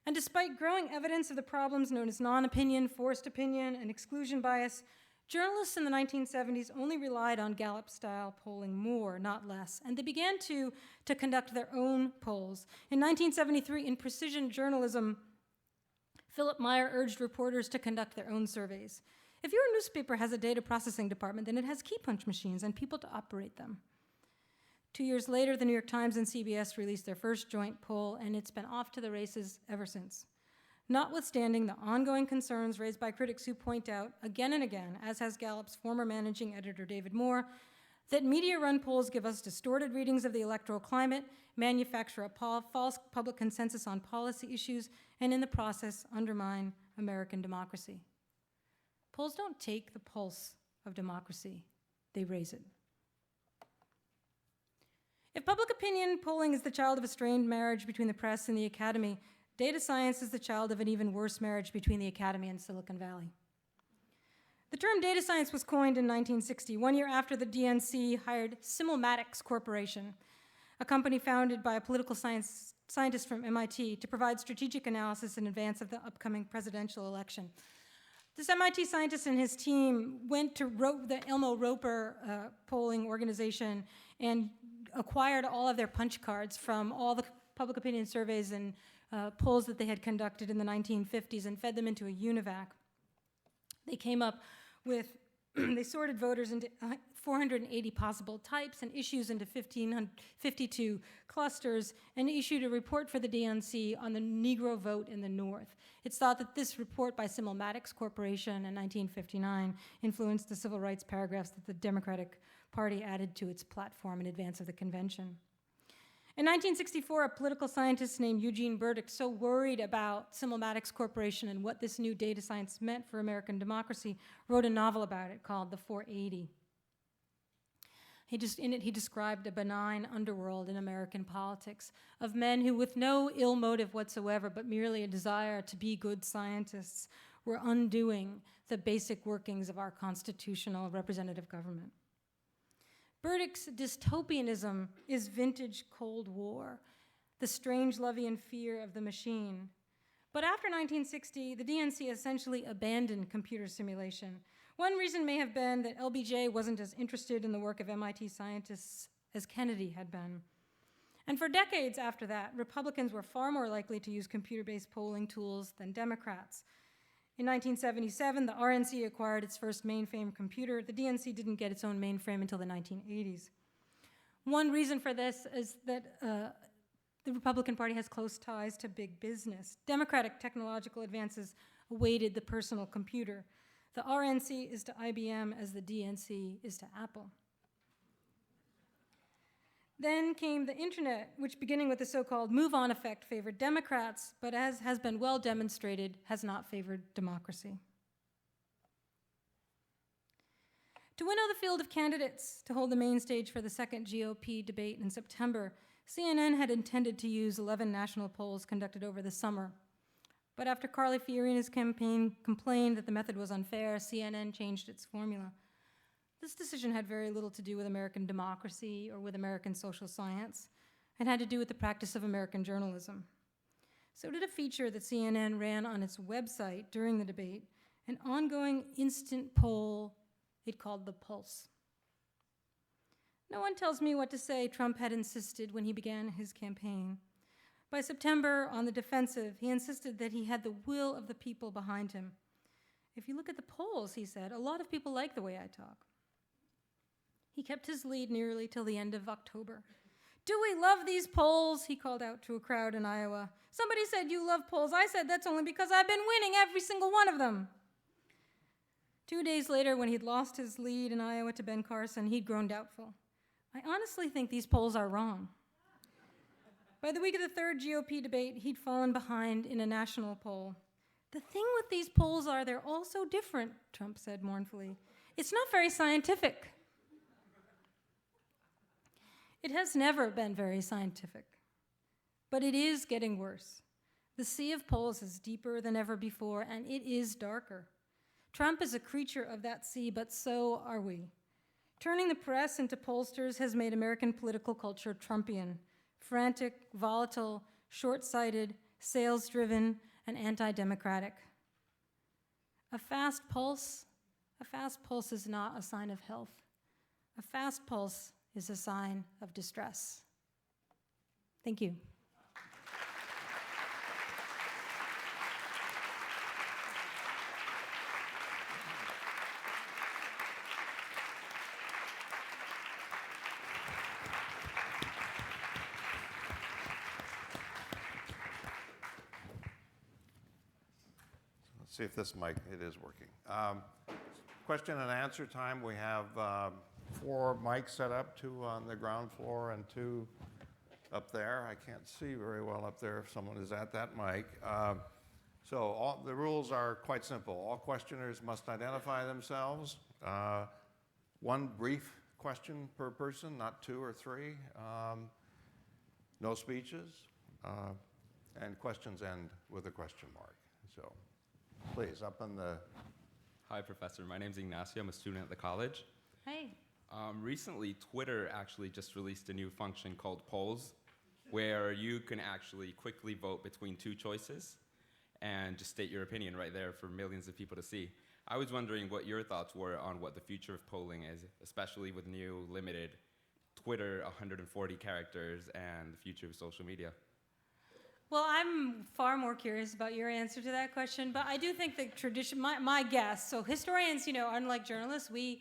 And despite growing evidence of the problems known as non-opinion, forced opinion, and exclusion bias, journalists in the 1970s only relied on Gallup-style polling more, not less, and they began to conduct their own polls. In 1973, in Precision Journalism, Philip Meyer urged reporters to conduct their own surveys. If your newspaper has a data processing department, then it has key punch machines and people to operate them. 2 years later, the New York Times and CBS released their first joint poll, and it's been off to the races ever since. Notwithstanding the ongoing concerns raised by critics who point out again and again, as has Gallup's former managing editor David Moore, that media-run polls give us distorted readings of the electoral climate, manufacture a false public consensus on policy issues, and in the process undermine American democracy. Polls don't take the pulse of democracy, they raise it. If public opinion polling is the child of a strained marriage between the press and the academy, data science is the child of an even worse marriage between the academy and Silicon Valley. The term data science was coined in 1960, 1 year after the DNC hired Simulmatics Corporation, a company founded by a political scientist from MIT to provide strategic analysis in advance of the upcoming presidential election. This MIT scientist and his team went to the Elmo Roper polling organization and acquired all of their punch cards from all the public opinion surveys and polls that they had conducted in the 1950s and fed them into a UNIVAC. They came up with, they sorted voters into 480 possible types and issues into 52 clusters and issued a report for the DNC on the Negro vote in the North. It's thought that this report by Simulmatics Corporation in 1959 influenced the civil rights paragraphs that the Democratic Party added to its platform in advance of the convention. In 1964, a political scientist named Eugene Burdick, so worried about Simulmatics Corporation and what this new data science meant for American democracy, wrote a novel about it called The 480. In it, he described a benign underworld in American politics of men who, with no ill motive whatsoever, but merely a desire to be good scientists, were undoing the basic workings of our constitutional representative government. Burdick's dystopianism is vintage Cold War, the strange Lovian fear of the machine. But after 1960, the DNC essentially abandoned computer simulation. One reason may have been that LBJ wasn't as interested in the work of MIT scientists as Kennedy had been. And for decades after that, Republicans were far more likely to use computer-based polling tools than Democrats. In 1977, the RNC acquired its first mainframe computer. The DNC didn't get its own mainframe until the 1980s. One reason for this is that the Republican Party has close ties to big business. Democratic technological advances awaited the personal computer. The RNC is to IBM as the DNC is to Apple. Then came the internet, which, beginning with the so-called move-on effect, favored Democrats, but as has been well demonstrated, has not favored democracy. To winnow the field of candidates to hold the main stage for the second GOP debate in September, CNN had intended to use 11 national polls conducted over the summer. But after Carly Fiorina's campaign complained that the method was unfair, CNN changed its formula. This decision had very little to do with American democracy or with American social science. It had to do with the practice of American journalism. So did a feature that CNN ran on its website during the debate, an ongoing instant poll it called The Pulse. No one tells me what to say, Trump had insisted when he began his campaign. By September, on the defensive, he insisted that he had the will of the people behind him. If you look at the polls, he said, a lot of people like the way I talk. He kept his lead nearly till the end of October. Do we love these polls? He called out to a crowd in Iowa. Somebody said, you love polls. I said, that's only because I've been winning every single one of them. 2 days later, when he'd lost his lead in Iowa to Ben Carson, he'd grown doubtful. I honestly think these polls are wrong. By the week of the third GOP debate, he'd fallen behind in a national poll. The thing with these polls are they're all so different, Trump said mournfully. It's not very scientific. It has never been very scientific, but it is getting worse. The sea of polls is deeper than ever before, and it is darker. Trump is a creature of that sea, but so are we. Turning the press into pollsters has made American political culture Trumpian, frantic, volatile, short-sighted, sales-driven, and anti-democratic. A fast pulse is not a sign of health. A fast pulse is a sign of distress. Thank you. Let's see if this mic, it is working. Question and answer time. We have 4 mics set up, 2 on the ground floor and 2 up there. I can't see very well up there if someone is at that mic. So the rules are quite simple. All questioners must identify themselves. 1 brief question per person, not 2 or 3. No speeches. And questions end with a question mark. So please, up in the Hi, Professor. My name's Ignacio. I'm a student at the college. Hey. Recently, Twitter actually just released a new function called Polls, where you can actually quickly vote between two choices and just state your opinion right there for millions of people to see. I was wondering what your thoughts were on what the future of polling is, especially with new limited Twitter 140 characters and the future of social media. Well, I'm far more curious about your answer to that question, but I do think the tradition, my guess, so historians, unlike journalists, we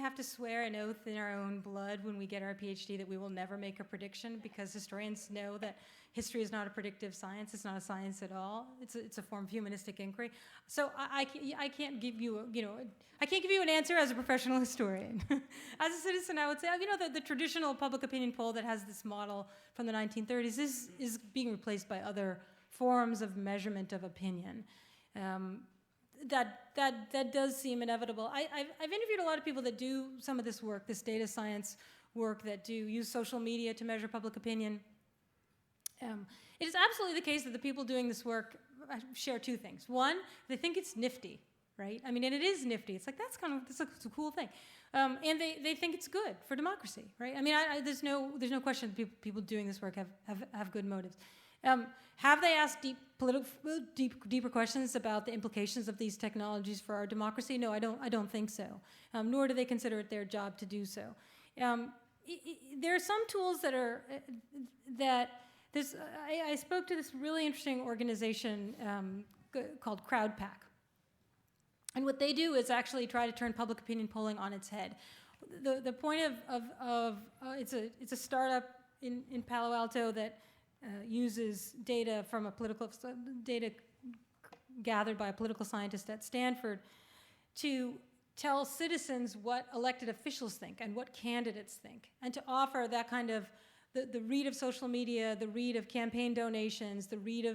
have to swear an oath in our own blood when we get our PhD that we will never make a prediction, because historians know that history is not a predictive science. It's not a science at all. It's a form of humanistic inquiry. So I can't give you I can't give you an answer as a professional historian. As a citizen, I would say the traditional public opinion poll that has this model from the 1930s is being replaced by other forms of measurement of opinion. That does seem inevitable. I've interviewed a lot of people that do some of this work, this data science work, that do use social media to measure public opinion. It is absolutely the case that the people doing this work share two things. One, they think it's nifty, right? I mean, and it is nifty. It's like, that's a cool thing. And they think it's good for democracy, right? I mean, there's no question that people doing this work have good motives. Have they asked deeper questions about the implications of these technologies for our democracy? No, I don't think so. Nor do they consider it their job to do so. There are some tools I spoke to this really interesting organization called CrowdPack. And what they do is actually try to turn public opinion polling on its head. The point of it's a startup in Palo Alto that uses data from data gathered by a political scientist at Stanford to tell citizens what elected officials think and what candidates think, and to offer that kind of the read of social media, the read of campaign donations, the read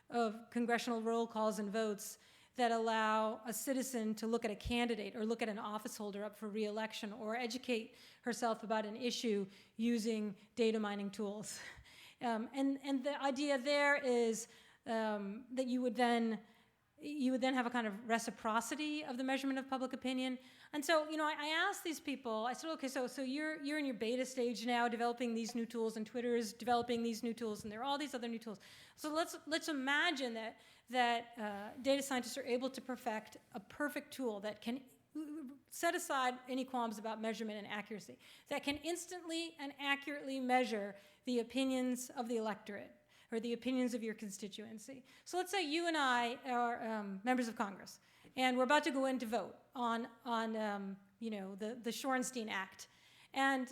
of congressional roll calls and votes that allow a citizen to look at a candidate or look at an office holder up for re-election or educate herself about an issue using data mining tools. And the idea there is that you would then have a kind of reciprocity of the measurement of public opinion. And so, I asked these people, I said, okay, so you're in your beta stage now, developing these new tools, and Twitter is developing these new tools, and there are all these other new tools. So let's imagine that data scientists are able to perfect a perfect tool that can set aside any qualms about measurement and accuracy, that can instantly and accurately measure the opinions of the electorate or the opinions of your constituency. So let's say you and I are members of Congress, and we're about to go in to vote on the Shorenstein Act. And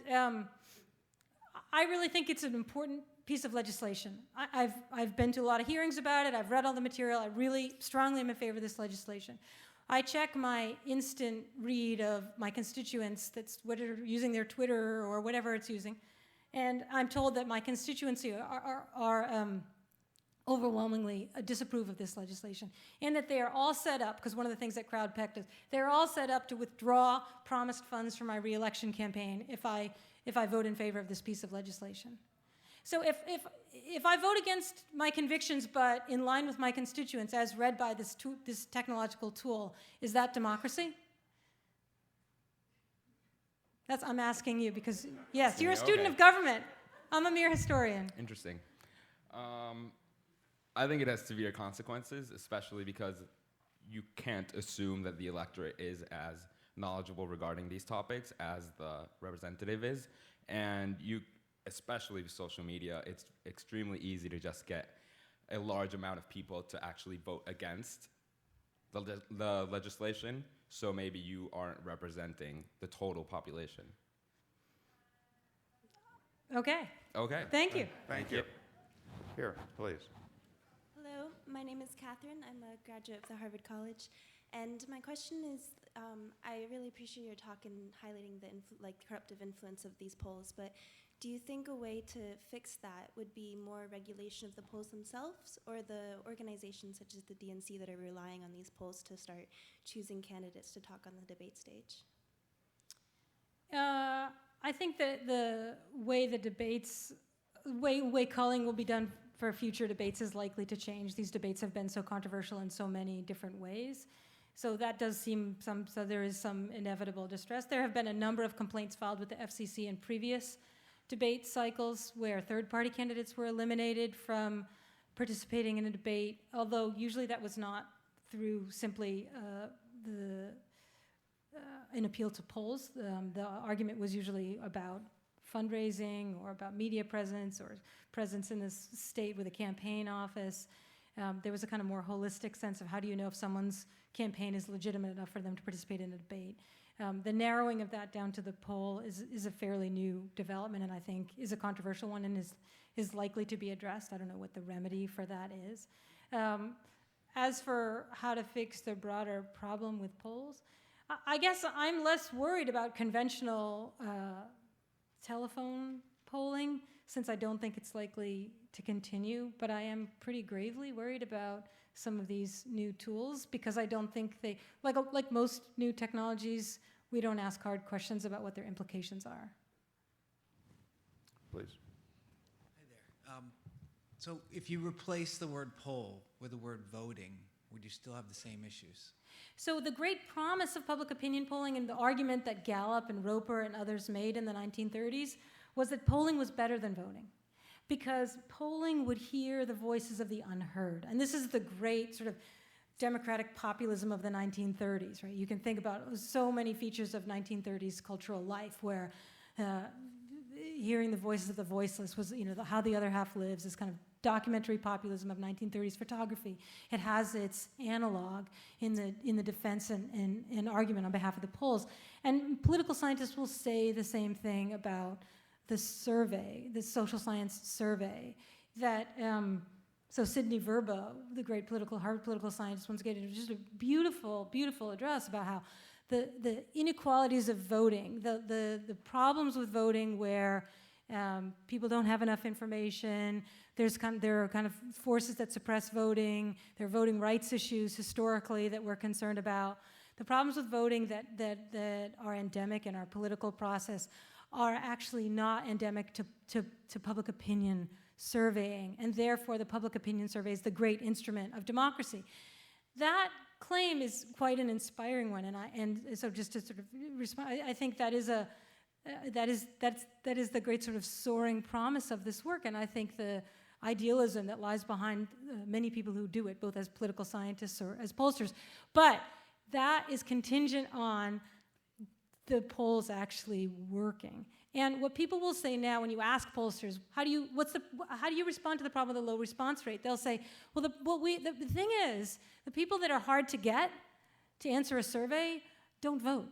I really think it's an important piece of legislation. I've been to a lot of hearings about it. I've read all the material. I really strongly am in favor of this legislation. I check my instant read of my constituents that's using their Twitter or whatever it's using, and I'm told that my constituency are overwhelmingly disapprove of this legislation, and that they are all set up, because one of the things that CrowdPack does, they're all set up to withdraw promised funds from my re-election campaign if I vote in favor of this piece of legislation. So if I vote against my convictions but in line with my constituents as read by this technological tool, is that democracy? I'm asking you because, yes, you're a student of government. I'm a mere historian. Interesting. I think it has severe consequences, especially because you can't assume that the electorate is as knowledgeable regarding these topics as the representative is. And especially with social media, it's extremely easy to just get a large amount of people to actually vote against the legislation, so maybe you aren't representing the total population. Okay. Okay. Thank you. Thank you. Here, please. Hello, my name is Catherine. I'm a graduate of the Harvard College. And my question is, I really appreciate your talk and highlighting the corruptive influence of these polls, but do you think a way to fix that would be more regulation of the polls themselves, or the organizations such as the DNC that are relying on these polls to start choosing candidates to talk on the debate stage? I think that the way culling will be done for future debates is likely to change. These debates have been so controversial in so many different ways. So that does seem so there is some inevitable distress. There have been a number of complaints filed with the FCC in previous debate cycles where third-party candidates were eliminated from participating in a debate, although usually that was not through simply an appeal to polls. The argument was usually about fundraising or about media presence or presence in this state with a campaign office. There was a kind of more holistic sense of how do you know if someone's campaign is legitimate enough for them to participate in a debate. The narrowing of that down to the poll is a fairly new development, and I think is a controversial one and is likely to be addressed. I don't know what the remedy for that is. As for how to fix the broader problem with polls, I guess I'm less worried about conventional telephone polling, since I don't think it's likely to continue, but I am pretty gravely worried about some of these new tools, because I don't think they, like most new technologies, we don't ask hard questions about what their implications are. Please. Hi there. So if you replace the word poll with the word voting, would you still have the same issues? So the great promise of public opinion polling, and the argument that Gallup and Roper and others made in the 1930s, was that polling was better than voting, because polling would hear the voices of the unheard. And this is the great sort of democratic populism of the 1930s, right? You can think about so many features of 1930s cultural life where hearing the voices of the voiceless was, how the other half lives, this kind of documentary populism of 1930s photography. It has its analog in the defense and argument on behalf of the polls. And political scientists will say the same thing about the survey, the social science survey, that so Sidney Verbo, the great Harvard political scientist, once gave just a beautiful, beautiful address about how the inequalities of voting, the problems with voting where people don't have enough information, there are kind of forces that suppress voting, there are voting rights issues historically that we're concerned about. The problems with voting that are endemic in our political process are actually not endemic to public opinion surveying, and therefore the public opinion survey is the great instrument of democracy. That claim is quite an inspiring one, and so just to sort of respond, I think that is the great sort of soaring promise of this work, and I think the idealism that lies behind many people who do it, both as political scientists or as pollsters, but that is contingent on the polls actually working. And what people will say now when you ask pollsters, how do you respond to the problem of the low response rate? They'll say, well, the thing is, the people that are hard to get to answer a survey don't vote.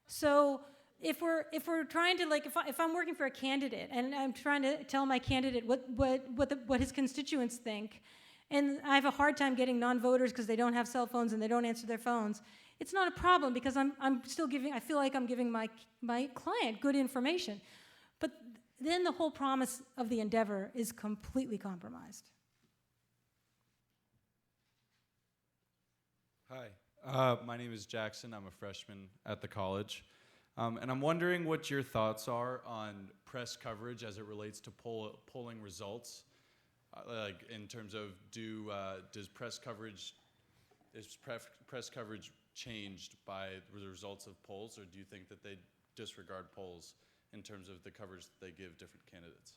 So if we're trying to, like, if I'm working for a candidate and I'm trying to tell my candidate what his constituents think, and I have a hard time getting non-voters because they don't have cell phones and they don't answer their phones, it's not a problem because I'm still giving, I feel like I'm giving my client good information. But then the whole promise of the endeavor is completely compromised. Hi, my name is Jackson. I'm a freshman at the college. And I'm wondering what your thoughts are on press coverage as it relates to polling results. Like in terms of does press coverage changed by the results of polls, or do you think that they disregard polls in terms of the coverage that they give different candidates?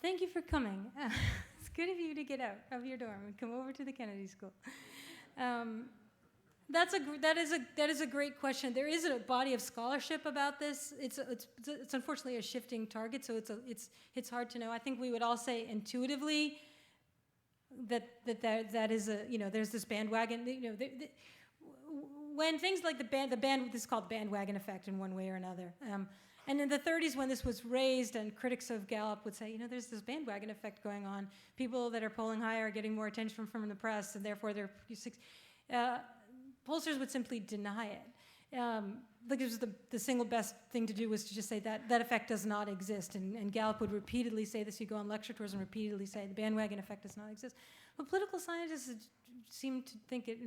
Thank you for coming. It's good of you to get out of your dorm and come over to the Kennedy School. That is a great question. There is a body of scholarship about this. It's unfortunately a shifting target, so it's hard to know. I think we would all say intuitively that is there's this bandwagon. When things like this is called bandwagon effect in one way or another. And in the 30s, when this was raised, and critics of Gallup would say, there's this bandwagon effect going on. People that are polling higher are getting more attention from the press, and therefore pollsters would simply deny it. Like it was the single best thing to do was to just say that effect does not exist. And Gallup would repeatedly say this. You go on lecture tours and repeatedly say the bandwagon effect does not exist. But political scientists seem to think it,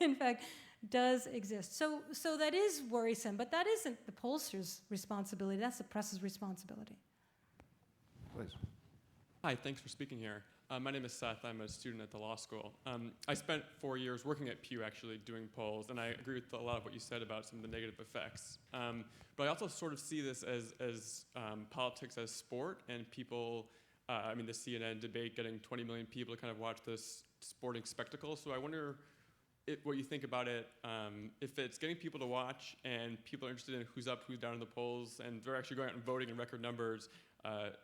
in fact, does exist. So that is worrisome, but that isn't the pollster's responsibility. That's the press's responsibility. Please. Hi, thanks for speaking here. My name is Seth. I'm a student at the law school. I spent 4 years working at Pew, actually, doing polls, and I agree with a lot of what you said about some of the negative effects. But I also sort of see this as politics as sport, and people, I mean, the CNN debate getting 20 million people to kind of watch this sporting spectacle. So I wonder what you think about it. If it's getting people to watch and people are interested in who's up, who's down in the polls, and they're actually going out and voting in record numbers,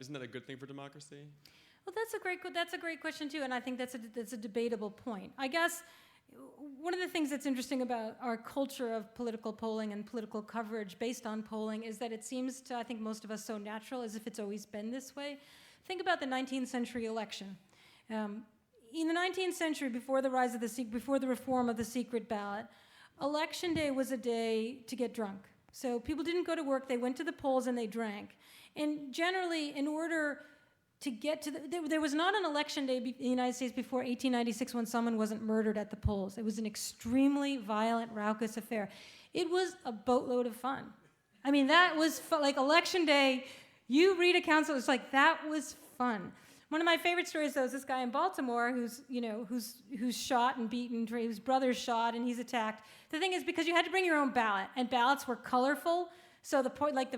isn't that a good thing for democracy? Well, that's a great question too, and I think that's a debatable point. I guess one of the things that's interesting about our culture of political polling and political coverage based on polling is that it seems to, I think, most of us so natural, as if it's always been this way. Think about the 19th century election. In the 19th century, before the reform of the secret ballot, election day was a day to get drunk. So people didn't go to work; they went to the polls and they drank. And generally, in order to get to there was not an election day in the United States before 1896 when someone wasn't murdered at the polls. It was an extremely violent, raucous affair. It was a boatload of fun. I mean, that was like election day. You read accounts, it was like, that was fun. One of my favorite stories, though, is this guy in Baltimore who's shot and beaten, his brother's shot and he's attacked. The thing is, because you had to bring your own ballot, and ballots were colorful, so the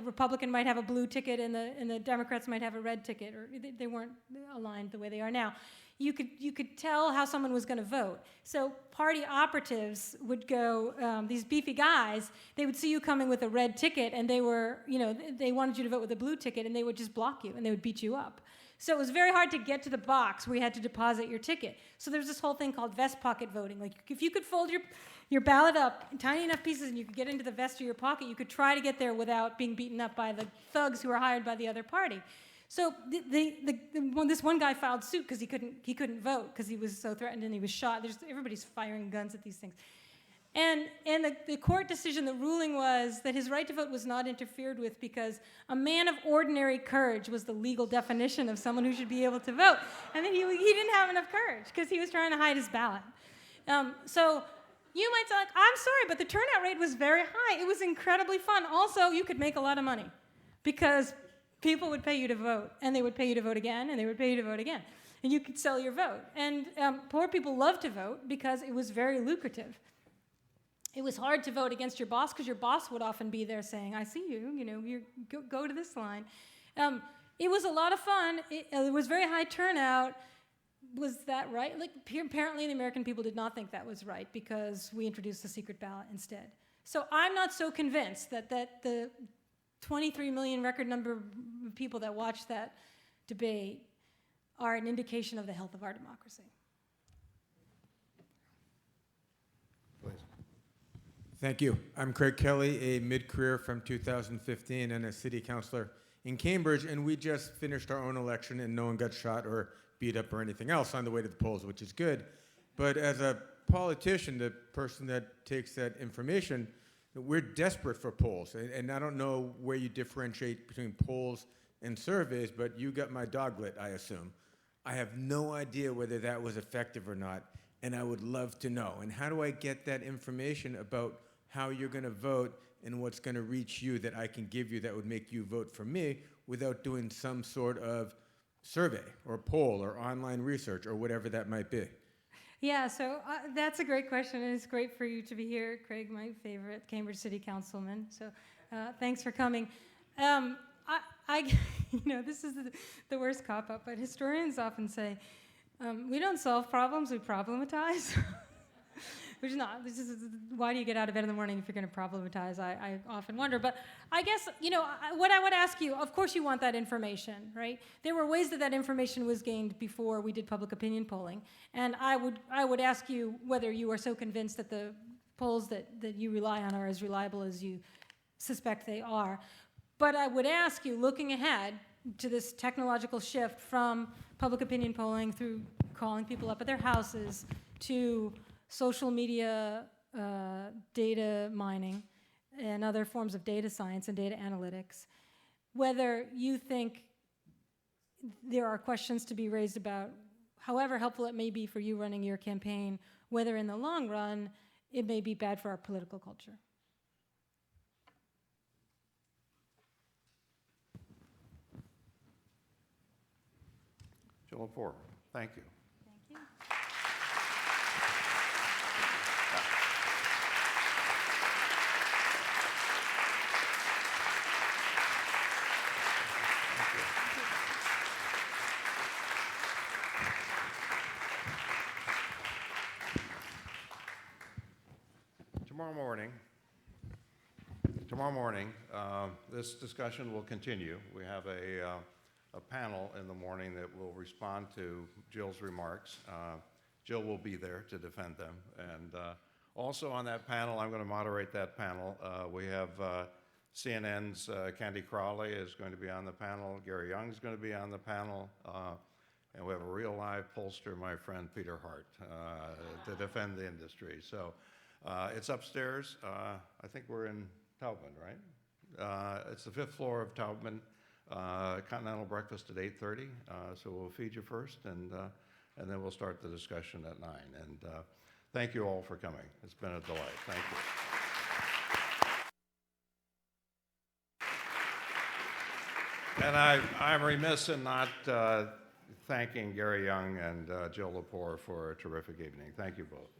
Republican might have a blue ticket and the Democrats might have a red ticket, or they weren't aligned the way they are now. You could tell how someone was going to vote. So party operatives would go, these beefy guys, they would see you coming with a red ticket, and they wanted you to vote with a blue ticket, and they would just block you, and they would beat you up. So it was very hard to get to the box where you had to deposit your ticket. So there was this whole thing called vest pocket voting. Like, if you could fold your ballot up in tiny enough pieces and you could get into the vest of your pocket, you could try to get there without being beaten up by the thugs who were hired by the other party. So this one guy filed suit because he couldn't vote because he was so threatened and he was shot. Everybody's firing guns at these things. And the court decision, the ruling was that his right to vote was not interfered with because a man of ordinary courage was the legal definition of someone who should be able to vote. And then he didn't have enough courage because he was trying to hide his ballot. So you might say, like, I'm sorry, but the turnout rate was very high. It was incredibly fun. Also, you could make a lot of money because people would pay you to vote, and they would pay you to vote again, and they would pay you to vote again. And you could sell your vote. And poor people loved to vote because it was very lucrative. It was hard to vote against your boss because your boss would often be there saying, I see you, you go to this line. It was a lot of fun. It was very high turnout. Was that right? Like, apparently the American people did not think that was right because we introduced the secret ballot instead. So I'm not so convinced that the 23 million record number of people that watched that debate are an indication of the health of our democracy. Thank you. I'm Craig Kelly, a mid-career from 2015 and a city councilor in Cambridge, and we just finished our own election and no one got shot or beat up or anything else on the way to the polls, which is good. But as a politician, the person that takes that information, we're desperate for polls. And I don't know where you differentiate between polls and surveys, but you got my dog lit, I assume. I have no idea whether that was effective or not, and I would love to know. And how do I get that information about how you're going to vote and what's going to reach you that I can give you that would make you vote for me without doing some sort of survey or poll or online research or whatever that might be? Yeah, so that's a great question, and it's great for you to be here, Craig, my favorite Cambridge City Councilman. So thanks for coming. This is the worst cop-out, but historians often say, we don't solve problems, we problematize. Which is not. This is, why do you get out of bed in the morning if you're going to problematize? I often wonder. But I guess, what I would ask you, of course you want that information, right? There were ways that information was gained before we did public opinion polling. And I would ask you whether you are so convinced that the polls that you rely on are as reliable as you suspect they are. But I would ask you, looking ahead to this technological shift from public opinion polling through calling people up at their houses to social media data mining and other forms of data science and data analytics, whether you think there are questions to be raised about, however helpful it may be for you running your campaign, whether in the long run it may be bad for our political culture. Lepore. Thank you. Thank you. Tomorrow morning, this discussion will continue. We have a panel in the morning that will respond to Jill's remarks. Jill will be there to defend them. And also on that panel, I'm going to moderate that panel. We have CNN's Candy Crawley is going to be on the panel. Gary Younge is going to be on the panel. And we have a real live pollster, my friend Peter Hart, to defend the industry. So it's upstairs. I think we're in Taubman, right? It's the 5th floor of Taubman. Continental breakfast at 8:30. So we'll feed you first, and then we'll start the discussion at 9. And thank you all for coming. It's been a delight. Thank you. And I'm remiss in not thanking Gary Younge and Jill Lepore for a terrific evening. Thank you both.